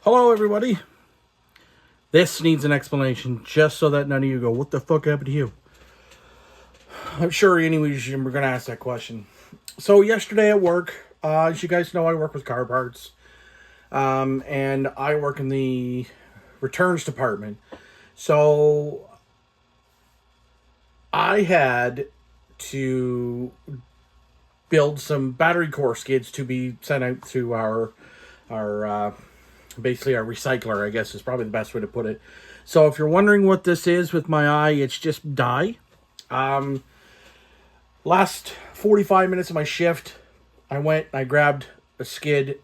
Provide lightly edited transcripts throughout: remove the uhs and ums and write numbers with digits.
Hello, everybody. This needs an explanation, just so that none of you go, what the fuck happened to you? I'm sure anyways you're going to ask that question. So yesterday at work, as you guys know, I work with car parts. And I work in the returns department. So I had to build some battery core skids to be sent out to our basically our recycler, I guess is probably the best way to put it. So if you're wondering what this is with my eye, it's just dye. Last 45 minutes of my shift, I grabbed a skid,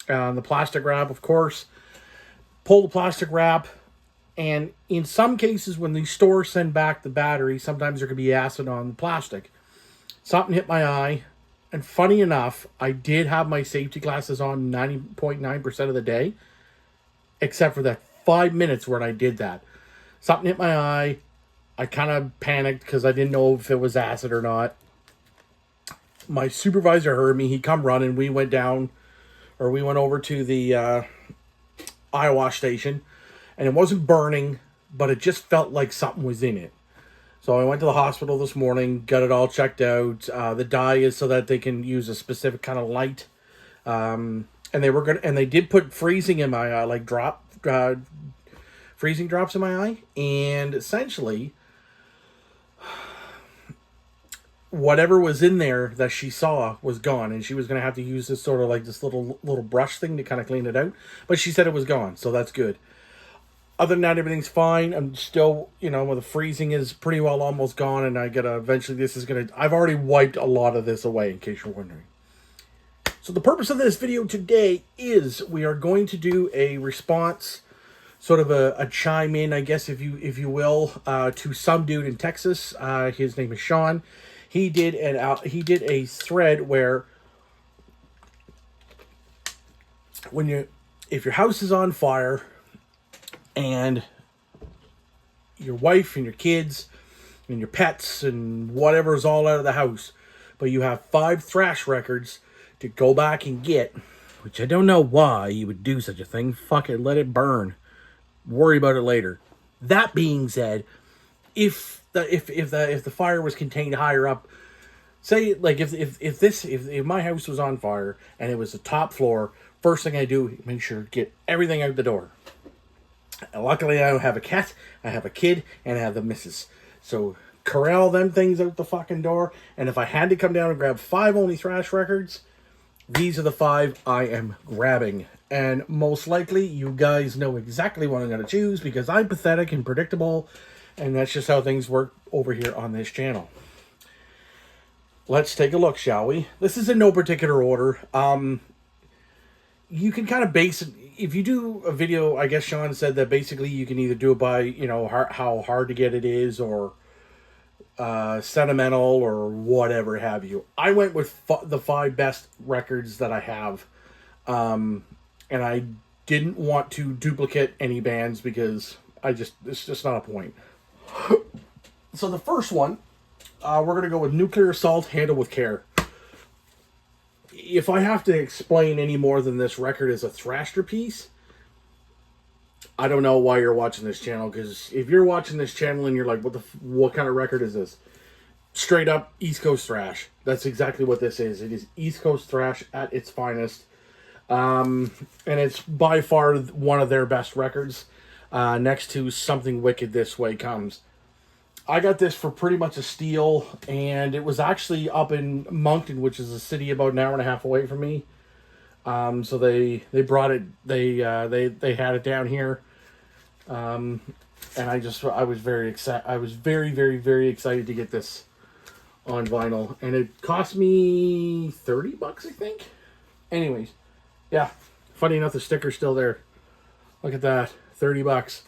the plastic wrap, of course, pulled the plastic wrap, and in some cases when the stores send back the battery, sometimes there could be acid on the plastic. Something hit my eye, and funny enough, I did have my safety glasses on 90.9% of the day, except for that 5 minutes when I did that. Something hit my eye. I kind of panicked because I didn't know if it was acid or not. My supervisor heard me. He come running. We went over to the eye wash station, and it wasn't burning, but it just felt like something was in it. So I went to the hospital this morning, got it all checked out. The dye is so that they can use a specific kind of light. And they did put freezing in my eye, like freezing drops in my eye. And essentially, whatever was in there that she saw was gone. And she was going to have to use this sort of like this little brush thing to kind of clean it out. But she said it was gone, so that's good. Other than that, everything's fine. I'm still, the freezing is pretty well almost gone, and I've already wiped a lot of this away, in case you're wondering. So the purpose of this video today is we are going to do a response, sort of a chime in, I guess, if you will, to some dude in Texas. His name is Sean. He did a thread where if your house is on fire, and your wife and your kids and your pets and whatever is all out of the house, but you have 5 thrash records to go back and get, which I don't know why you would do such a thing. Fuck it, let it burn. Worry about it later. That being said, if the fire was contained higher up, say like if my house was on fire and it was the top floor, first thing I do, make sure to get everything out the door. And luckily, I don't have a cat, I have a kid, and I have the missus. So, corral them things out the fucking door. And if I had to come down and grab 5 only thrash records, these are the 5 I am grabbing. And most likely, you guys know exactly what I'm going to choose because I'm pathetic and predictable. And that's just how things work over here on this channel. Let's take a look, shall we? This is in no particular order. You can kind of base it. If you do a video, I guess Sean said that basically you can either do it by, how hard to get it is, or sentimental, or whatever have you. I went with the 5 best records that I have. And I didn't want to duplicate any bands because it's just not a point. So the first one, we're going to go with Nuclear Assault, Handle with Care. If I have to explain any more than this record is a thrasher piece, I don't know why you're watching this channel, because if you're watching this channel and you're like, what kind of record is this? Straight up East Coast thrash. That's exactly what this is. It is East Coast thrash at its finest. And it's by far one of their best records, next to Something Wicked This Way Comes. I got this for pretty much a steal, and it was actually up in Moncton, which is a city about an hour and a half away from me. So they brought it. They had it down here, and I was very excited. I was very, very, very excited to get this on vinyl, and it cost me $30, I think. Anyways, yeah. Funny enough, the sticker's still there. Look at that, $30.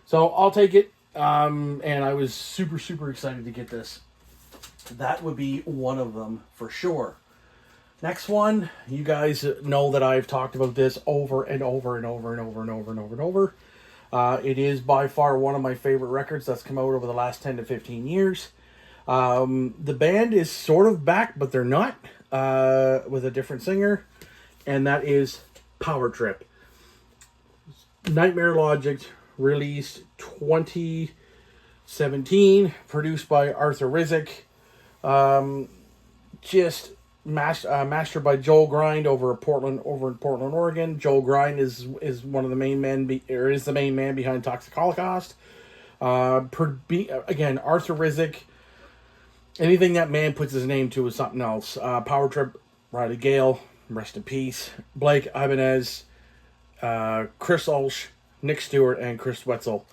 So I'll take it. And I was super, super excited to get this. That would be one of them for sure. Next one, you guys know that I've talked about this over and over and over and over and over and over and over. It is by far one of my favorite records that's come out over the last 10 to 15 years. The band is sort of back, but they're not, with a different singer, and that is Power Trip. Nightmare Logic, released 2017, produced by Arthur Rizek. Just mastered by Joel Grind over in Portland, Oregon. Joel Grind is one of the main men, is the main man behind Toxic Holocaust. Again, Arthur Rizek. Anything that man puts his name to is something else. Power Trip, Riley Gale, rest in peace. Blake Ibanez, Chris Ulsh, Nick Stewart, and Chris Wetzel.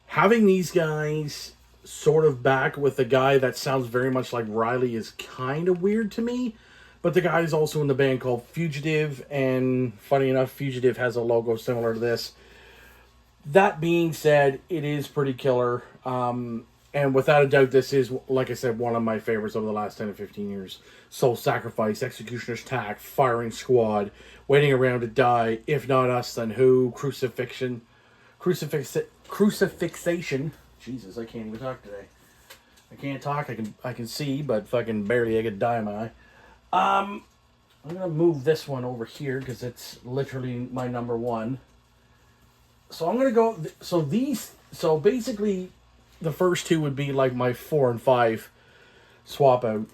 Having these guys sort of back with a guy that sounds very much like Riley is kind of weird to me. But the guy is also in the band called Fugitive, and funny enough, Fugitive has a logo similar to this. That being said, it is pretty killer. And without a doubt, this is, like I said, one of my favorites over the last 10 to 15 years. Soul Sacrifice, Executioner's Tack, Firing Squad, Waiting Around to Die, If Not Us, Then Who, Crucifixion. Jesus, I can't even talk today. I can't talk, I can see, but fucking barely I could die in my eye. I'm gonna move this one over here because it's literally my number one. So I'm gonna go, so basically the first two would be like my 4 and 5 swap out.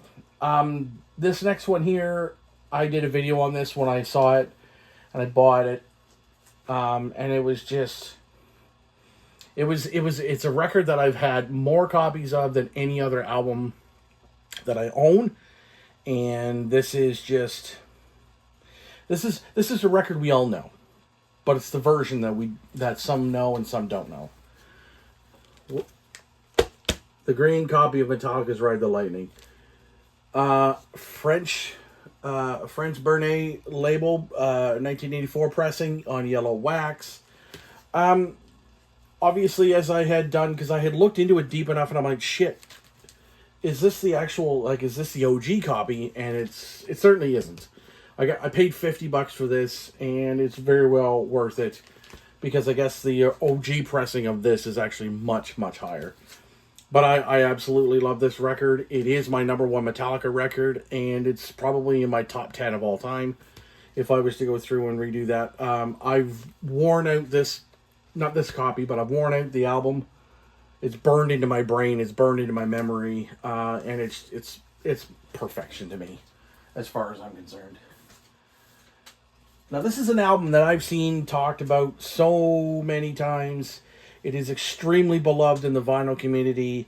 This next one here, I did a video on this when I saw it and I bought it. And it was just, it's a record that I've had more copies of than any other album that I own. And this is a record we all know, but it's the version that some know and some don't know. The green copy of Metallica's Ride the Lightning. French Bernet label, 1984 pressing on yellow wax. Obviously, as I had done, because I had looked into it deep enough, and I'm like, shit, is this the actual, is this the OG copy? And it certainly isn't. I paid $50 for this, and it's very well worth it, because I guess the OG pressing of this is actually much, much higher. But I absolutely love this record. It is my number one Metallica record, and it's probably in my top 10 of all time, if I was to go through and redo that. I've worn out this, not this copy, but I've worn out the album. It's burned into my brain, it's burned into my memory, and it's perfection to me, as far as I'm concerned. Now, this is an album that I've seen talked about so many times. It is extremely beloved in the vinyl community.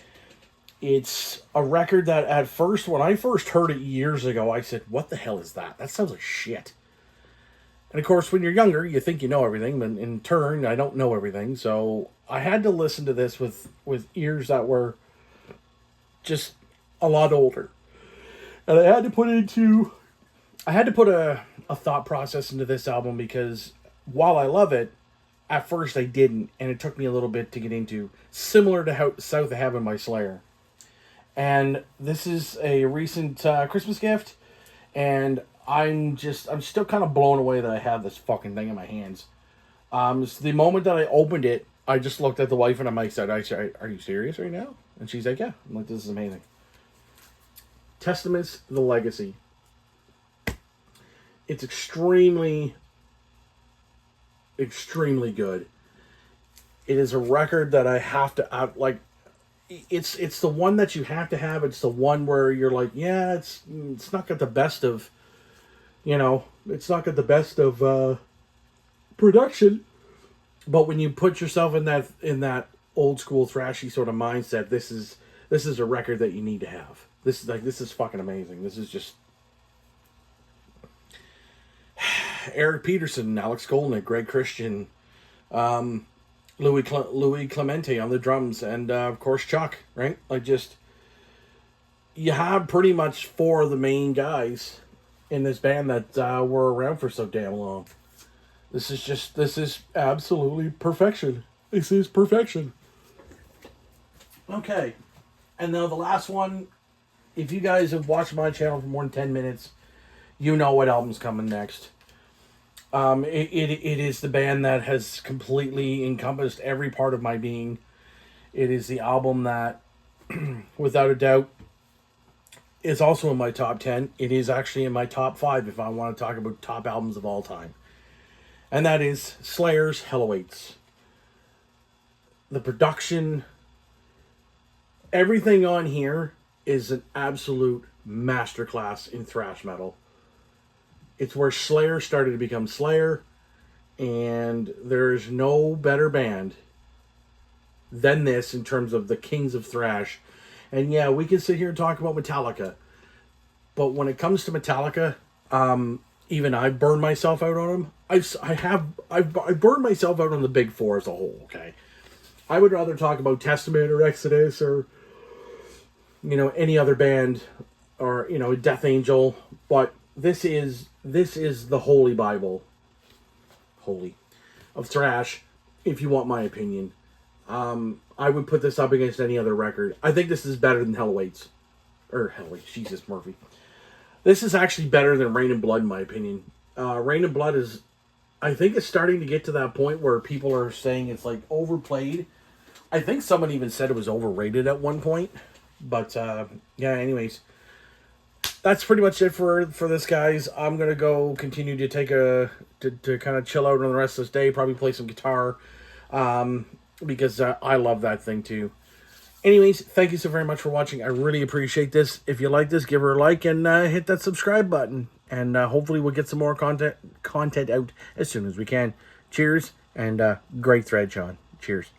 It's a record that at first, when I first heard it years ago, I said, what the hell is that? That sounds like shit. And of course, when you're younger, you think you know everything, but in turn, I don't know everything. So I had to listen to this with ears that were just a lot older. And I had to put a thought process into this album, because while I love it, at first I didn't, and it took me a little bit to get into, similar to how South of Heaven by Slayer. And this is a recent Christmas gift, and I'm still kind of blown away that I have this fucking thing in my hands. So the moment that I opened it, I just looked at the wife and I said, are you serious right now? And she's like, yeah. I'm like, this is amazing. Testaments, The Legacy. It's extremely good. It is a record that I have to it's the one that you have to have. It's the one where you're like, yeah, it's not got the best of, it's not got the best of production, but when you put yourself in that old school thrashy sort of mindset, this is a record that you need to have. This is fucking amazing. This is just Eric Peterson, Alex Golnick, Greg Christian, Louis Clemente on the drums, and of course Chuck, right? You have pretty much 4 of the main guys in this band that were around for so damn long. This is absolutely perfection. This is perfection. Okay, and now the last one. If you guys have watched my channel for more than 10 minutes, you know what album's coming next. It is the band that has completely encompassed every part of my being. It is the album that, without a doubt, is also in my top 10. It is actually in my top 5 if I want to talk about top albums of all time. and that is Slayer's Hell Awaits. The production, everything on here is an absolute masterclass in thrash metal. It's where Slayer started to become Slayer, and there's no better band than this in terms of the kings of thrash. And yeah, we can sit here and talk about Metallica, but when it comes to Metallica, even I burned myself out on them. I've burned myself out on the big four as a whole. Okay, I would rather talk about Testament or Exodus or any other band or Death Angel, but this is the holy Bible, of thrash. If you want my opinion, I would put this up against any other record. I think this is better than Hell Awaits. Jesus, Murphy. This is actually better than Rain and Blood, in my opinion. Rain and Blood is, I think it's starting to get to that point where people are saying it's like overplayed. I think someone even said it was overrated at one point. But, yeah, anyways. That's pretty much it for this, guys. I'm going to go continue to take to kind of chill out on the rest of this day. Probably play some guitar. Because I love that thing too. Anyways, thank you so very much for watching. I really appreciate this. If you like this, give her a like and hit that subscribe button. And hopefully we'll get some more content out as soon as we can. Cheers, and great thread, Sean. Cheers.